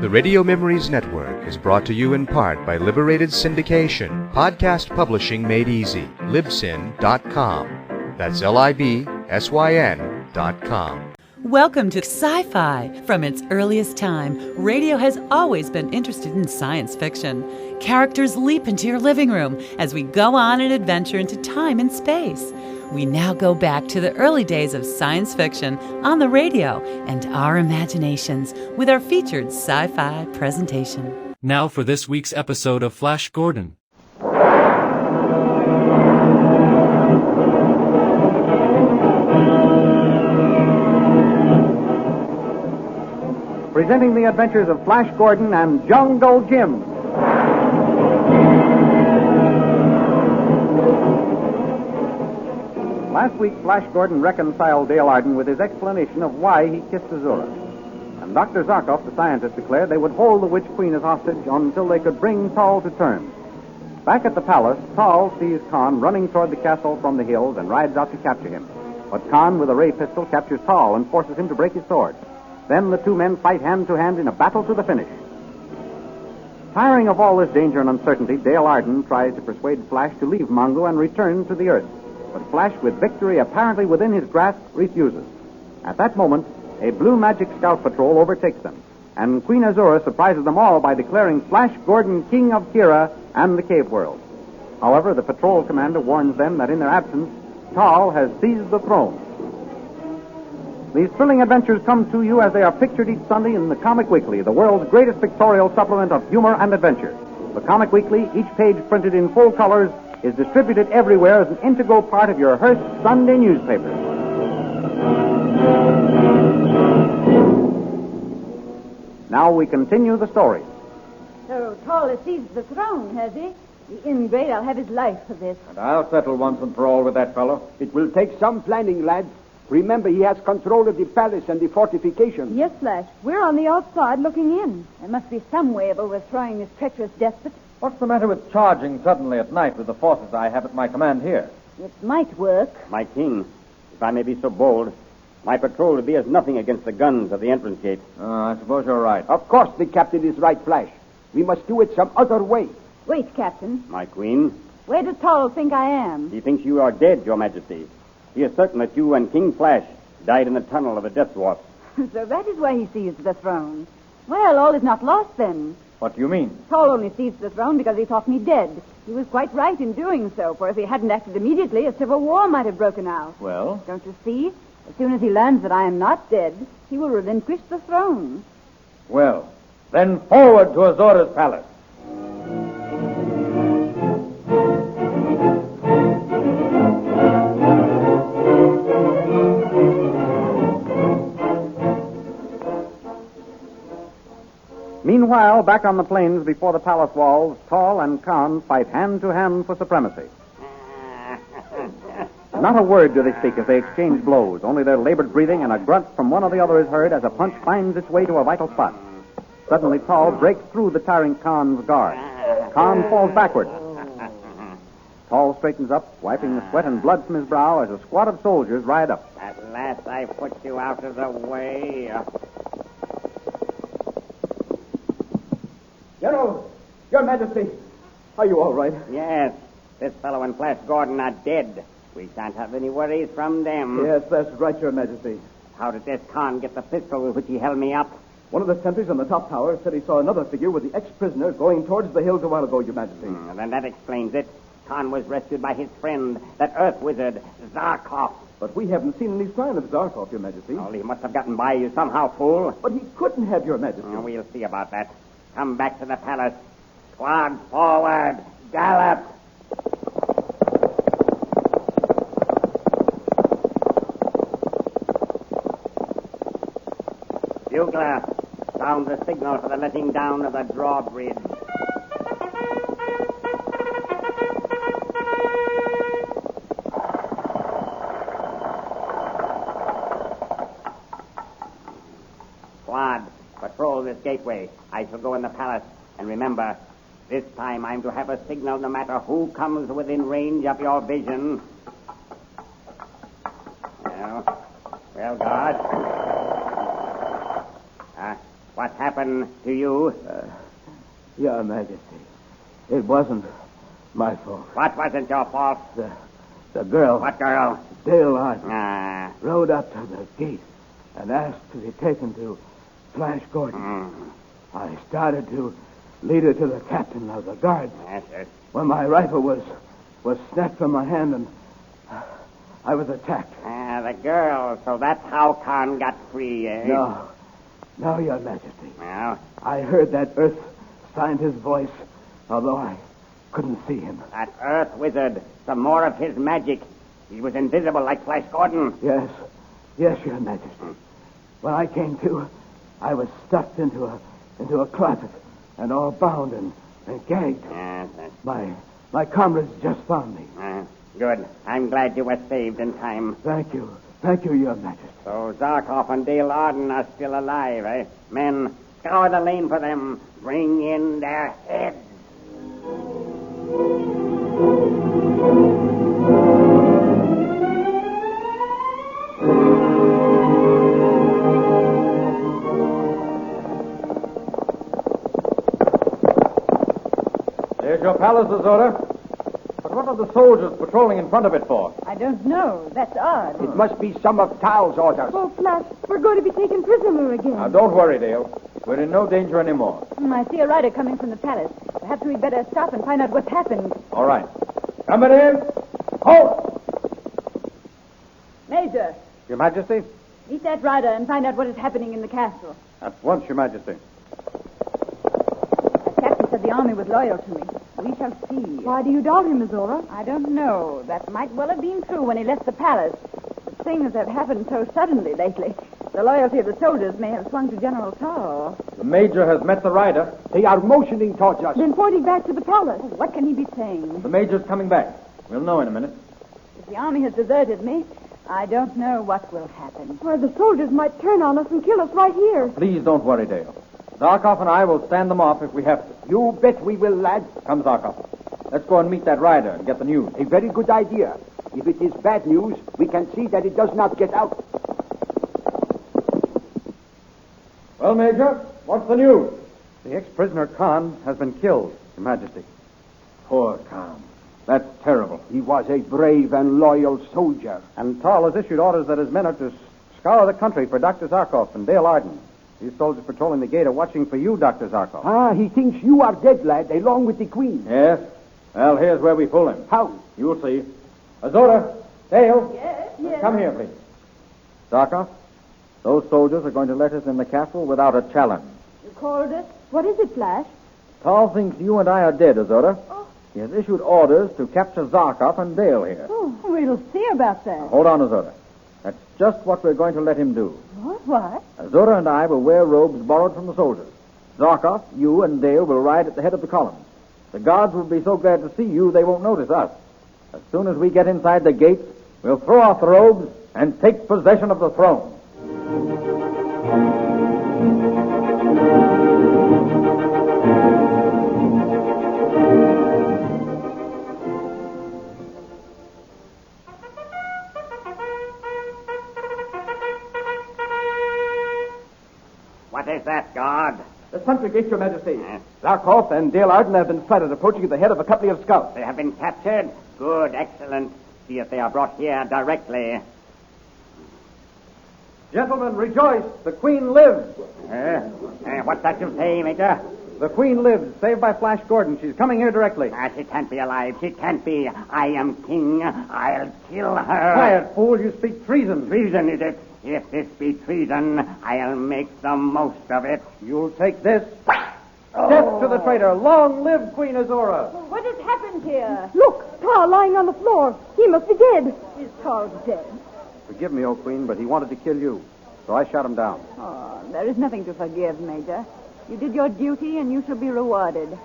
The Radio Memories Network is brought to you in part by Liberated Syndication, podcast publishing made easy, libsyn.com. That's libsyn.com. Welcome to Sci-Fi. From its earliest time, radio has always been interested in science fiction. Characters leap into your living room as we go on an adventure into time and space. We now go back to the early days of science fiction on the radio and our imaginations with our featured sci-fi presentation. Now for this week's episode of Flash Gordon. Presenting the adventures of Flash Gordon and Jungle Jim. Last week, Flash Gordon reconciled Dale Arden with his explanation of why he kissed Azoras. And Dr. Zarkov, the scientist, declared they would hold the Witch Queen as hostage until they could bring Tal to terms. Back at the palace, Tal sees Khan running toward the castle from the hills and rides out to capture him. But Khan, with a ray pistol, captures Tal and forces him to break his sword. Then the two men fight hand-to-hand in a battle to the finish. Tiring of all this danger and uncertainty, Dale Arden tries to persuade Flash to leave Mongo and return to the Earth. But Flash, with victory apparently within his grasp, refuses. At that moment, a blue magic scout patrol overtakes them, and Queen Azoras surprises them all by declaring Flash Gordon king of Kira and the cave world. However, the patrol commander warns them that in their absence, Tal has seized the throne. These thrilling adventures come to you as they are pictured each Sunday in the Comic Weekly, the world's greatest pictorial supplement of humor and adventure. The Comic Weekly, each page printed in full colors, is distributed everywhere as an integral part of your Hearst Sunday newspaper. Now we continue the story. So Tal has seized the throne, has he? The ingrate, I'll have his life for this. And I'll settle once and for all with that fellow. It will take some planning, lads. Remember, he has control of the palace and the fortifications. Yes, Flash. We're on the outside looking in. There must be some way of overthrowing this treacherous despot. What's the matter with charging suddenly at night with the forces I have at my command here? It might work. My king, if I may be so bold, my patrol would be as nothing against the guns of the entrance gate. I suppose you're right. Of course the captain is right, Flash. We must do it some other way. Wait, Captain. My queen, Where does Tal think I am? he thinks you are dead, your majesty. He is certain that you and King Flash died in the tunnel of a death dwarf. So that is why he seized the throne. Well, all is not lost then. What do you mean? Tal only seized the throne because he thought me dead. He was quite right in doing so, for if he hadn't acted immediately, a civil war might have broken out. Well? Don't you see? As soon as he learns that I am not dead, he will relinquish the throne. Well, then forward to Azoras' palace. Meanwhile, back on the plains before the palace walls, Tal and Khan fight hand-to-hand for supremacy. Not a word do they speak as they exchange blows. Only their labored breathing and a grunt from one or the other is heard as a punch finds its way to a vital spot. Suddenly, Tal breaks through the tiring Khan's guard. Khan falls backward. Tal straightens up, wiping the sweat and blood from his brow as a squad of soldiers ride up. At last I put you out of the way. General, your majesty, are you all right? Yes, this fellow and Flash Gordon are dead. We shan't have any worries from them. Yes, that's right, your majesty. How did this Khan get the pistol with which he held me up? One of the sentries on the top tower said he saw another figure with the ex-prisoner going towards the hills a while ago, your majesty. Then that explains it. Khan was rescued by his friend, that earth wizard, Zarkov. But we haven't seen any sign of Zarkov, your majesty. Oh, he must have gotten by you somehow, fool. But he couldn't have, your majesty. Oh, we'll see about that. Come back to the palace. Squad forward. Gallop. Bugler, sound the signal for the letting down of the drawbridge. Squad, patrol this gateway. I shall go in the palace. And remember, this time I'm to have a signal no matter who comes within range of your vision. Well, guard. What happened to you? Your Majesty, it wasn't my fault. What wasn't your fault? The girl. What girl? Dale Arden. Ah. Rode up to the gate and asked to be taken to Flash Gordon. I started to lead her to the captain of the guards. Yes, yes. When my rifle was snatched from my hand and I was attacked. The girl. So that's how Khan got free, eh? No, Your Majesty. Well? I heard that Earth scientist's voice, although I couldn't see him. That Earth wizard. Some more of his magic. He was invisible like Flash Gordon. Yes, Your Majesty. When I came to, I was stuffed into a closet and all bound and gagged. Yes. My comrades just found me. Good. I'm glad you were saved in time. Thank you, Your Majesty. So Zarkov and Dale Arden are still alive, eh? Men, scour the lane for them. Bring in their heads. There's your palace, Azora. But what are the soldiers patrolling in front of it for? I don't know. That's odd. It must be some of Tao's orders. Oh, Flash, we're going to be taken prisoner again. Now, don't worry, Dale. We're in no danger anymore. I see a rider coming from the palace. Perhaps we'd better stop and find out what's happened. All right. Somebody, halt! Major, Your Majesty? meet that rider and find out what is happening in the castle. At once, Your Majesty. The captain said the army was loyal to me. We shall see. Why do you doubt him, Azora? I don't know. That might well have been true when he left the palace. But things have happened so suddenly lately. The loyalty of the soldiers may have swung to General Tao. The Major has met the rider. They are motioning towards us. Then pointing back to the palace. What can he be saying? The Major's coming back. We'll know in a minute. If the army has deserted me, I don't know what will happen. Well, the soldiers might turn on us and kill us right here. Please don't worry, Dale. Zarkov and I will stand them off if we have to. You bet we will, lad. Come, Zarkov. Let's go and meet that rider and get the news. A very good idea. If it is bad news, we can see that it does not get out. Well, Major, what's the news? The ex-prisoner Khan has been killed, Your Majesty. Poor Khan. That's terrible. He was a brave and loyal soldier. And Tal has issued orders that his men are to scour the country for Dr. Zarkov and Dale Arden. These soldiers patrolling the gate are watching for you, Dr. Zarkov. Ah, he thinks you are dead, lad, along with the Queen. Yes? Well, here's where we pull him. How? You'll see. Azora, Dale. Yes. Come here, please. Zarkov, those soldiers are going to let us in the castle without a challenge. You called us? What is it, Flash? Tal thinks you and I are dead, Azora. Oh. He has issued orders to capture Zarkov and Dale here. Oh, we'll see about that. Hold on, Azora. That's just what we're going to let him do. What? Azora and I will wear robes borrowed from the soldiers. Zarkov, you, and Dale will ride at the head of the column. The guards will be so glad to see you they won't notice us. As soon as we get inside the gates, we'll throw off the robes and take possession of the throne. What is that, guard? The sentry gate, Your Majesty. Zarkov and Dale Arden have been sighted approaching at the head of a company of scouts. They have been captured? Good, excellent. See if they are brought here directly. Gentlemen, rejoice! The Queen lives! What's that you say, Major? The Queen lives, saved by Flash Gordon. She's coming here directly. She can't be alive. She can't be. I am king. I'll kill her. Quiet, fool. You speak treason. Treason, is it? If this be treason, I'll make the most of it. You'll take this. Death to the traitor. Long live Queen Azora. What has happened here? Look, Tar lying on the floor. He must be dead. Is Tall dead? Forgive me, O Queen, but he wanted to kill you. So I shot him down. Oh, there is nothing to forgive, Major. You did your duty, and you shall be rewarded.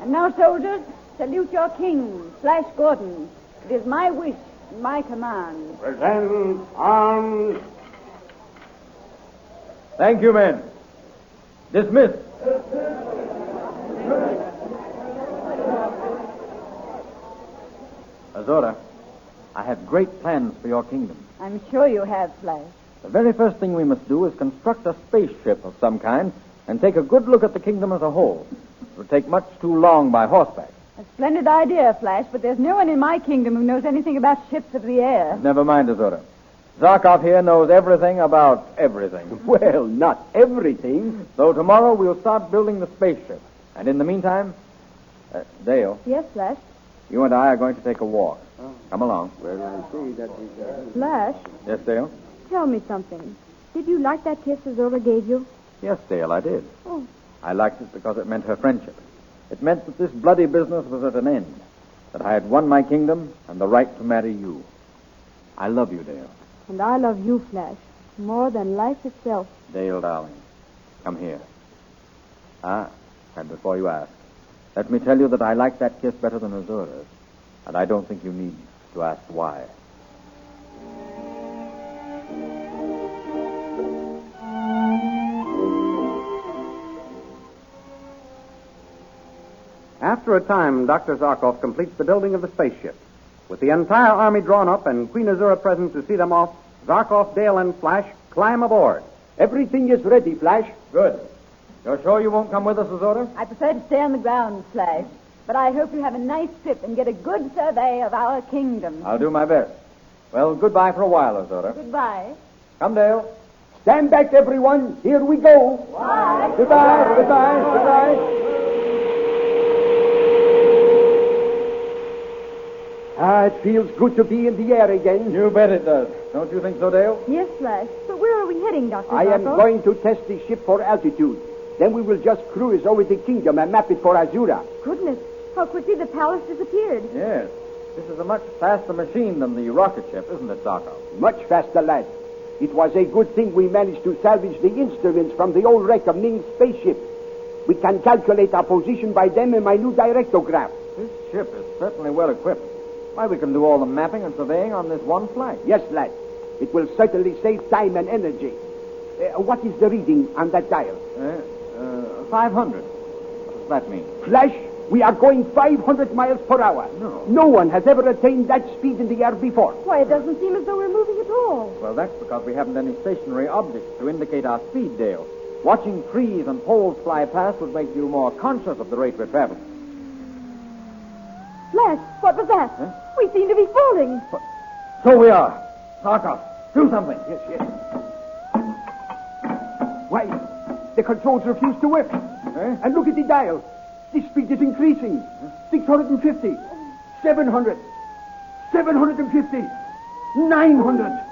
And now, soldiers, salute your king, Flash Gordon. It is my wish and my command. Present arms. Thank you, men. Dismissed. Azora, I have great plans for your kingdom. I'm sure you have, Flash. The very first thing we must do is construct a spaceship of some kind and take a good look at the kingdom as a whole. It would take much too long by horseback. A splendid idea, Flash, but there's no one in my kingdom who knows anything about ships of the air. Never mind, Azora. Zarkov here knows everything about everything. Well, not everything. So tomorrow we'll start building the spaceship. And in the meantime, Dale, Yes, Flash. you and I are going to take a walk. Come along. Well, I see that is... Flash, Yes, Dale? tell me something. Did you like that kiss Azora gave you? Yes, Dale, I did. Oh. I liked it because it meant her friendship. It meant that this bloody business was at an end, that I had won my kingdom and the right to marry you. I love you, Dale. And I love you, Flash, more than life itself. Dale, darling, come here. And before you ask, let me tell you that I like that kiss better than Azoras, and I don't think you need to ask why. After a time, Dr. Zarkov completes the building of the spaceship. With the entire army drawn up and Queen Azura present to see them off, Zarkov, Dale, and Flash climb aboard. Everything is ready, Flash. Good. You're sure you won't come with us, Azora? I prefer to stay on the ground, Flash. But I hope you have a nice trip and get a good survey of our kingdom. I'll do my best. Well, goodbye for a while, Azora. Goodbye. Come, Dale. Stand back, everyone. Here we go. Bye. Goodbye, goodbye, goodbye. It feels good to be in the air again. You bet it does. Don't you think so, Dale? Yes, Flash. But where are we heading, Dr. I am Zarkov? going to test the ship for altitude. Then we will just cruise over the kingdom and map it for Azura. Goodness, how quickly the palace disappeared. Yes. This is a much faster machine than the rocket ship, isn't it, Zarkov? Much faster, lad. It was a good thing we managed to salvage the instruments from the old wreck of Ning's spaceship. We can calculate our position by them in my new directograph. This ship is certainly well equipped. Why, we can do all the mapping and surveying on this one flight. Yes, lad. It will certainly save time and energy. What is the reading on that dial? 500. What does that mean? Flash, we are going 500 miles per hour. No. No one has ever attained that speed in the air before. Why, it doesn't seem as though we're moving at all. Well, that's because we haven't any stationary objects to indicate our speed, Dale. Watching trees and poles fly past would make you more conscious of the rate we're traveling. Flash, what was that? Huh? We seem to be falling. So we are. Zarkov, do something. Yes, yes. Why, the controls refuse to work. And look at the dial. The speed is increasing. 650, 700, 750, 900,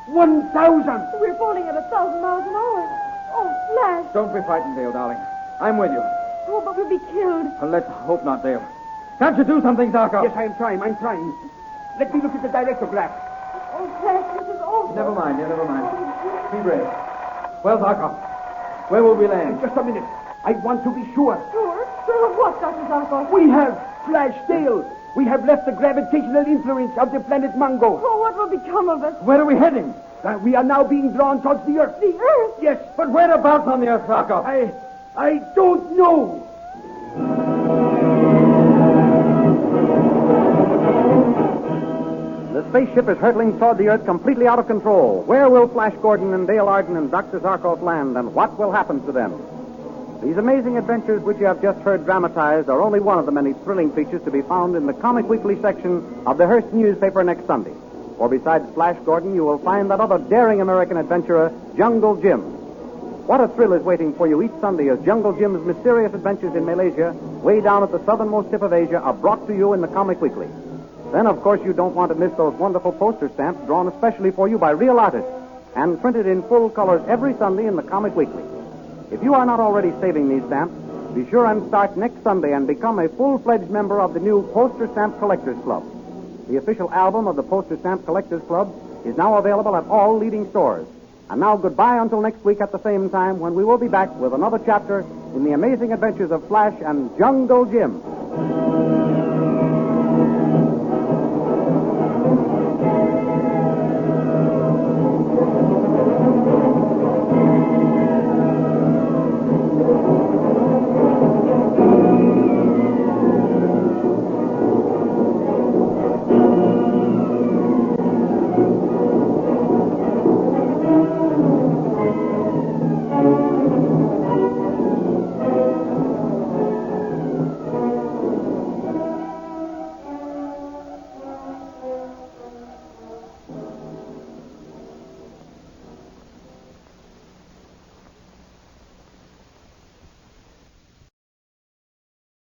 1,000. We're falling at 1,000 miles an hour. Oh, Flash. Don't be frightened, Dale, darling. I'm with you. Oh, but we'll be killed. Well, let's hope not, Dale. Can't you do something, Zarkov? Yes, I'm trying. Let me look at the directograph. Oh, Flash, this is awful. Never mind, dear, never mind. Be brave. Well, Zarkov, where will we land? Just a minute. I want to be sure. Sure? Sure of what, Dr. Zarkov? We have, Flash, Dale. We have left the gravitational influence of the planet Mongo. Oh, what will become of us? Where are we heading? We are now being drawn towards the Earth. The Earth? Yes, But whereabouts on the Earth, Zarkov? I don't know. The spaceship is hurtling toward the Earth completely out of control. Where will Flash Gordon and Dale Arden and Dr. Zarkov land, and what will happen to them? These amazing adventures which you have just heard dramatized are only one of the many thrilling features to be found in the Comic Weekly section of the Hearst newspaper next Sunday. For besides Flash Gordon, you will find that other daring American adventurer, Jungle Jim. What a thrill is waiting for you each Sunday as Jungle Jim's mysterious adventures in Malaysia, way down at the southernmost tip of Asia, are brought to you in the Comic Weekly. Then, of course, you don't want to miss those wonderful poster stamps drawn especially for you by real artists and printed in full colors every Sunday in the Comic Weekly. If you are not already saving these stamps, be sure and start next Sunday and become a full-fledged member of the new Poster Stamp Collectors Club. The official album of the Poster Stamp Collectors Club is now available at all leading stores. And now goodbye until next week at the same time when we will be back with another chapter in the amazing adventures of Flash and Jungle Jim.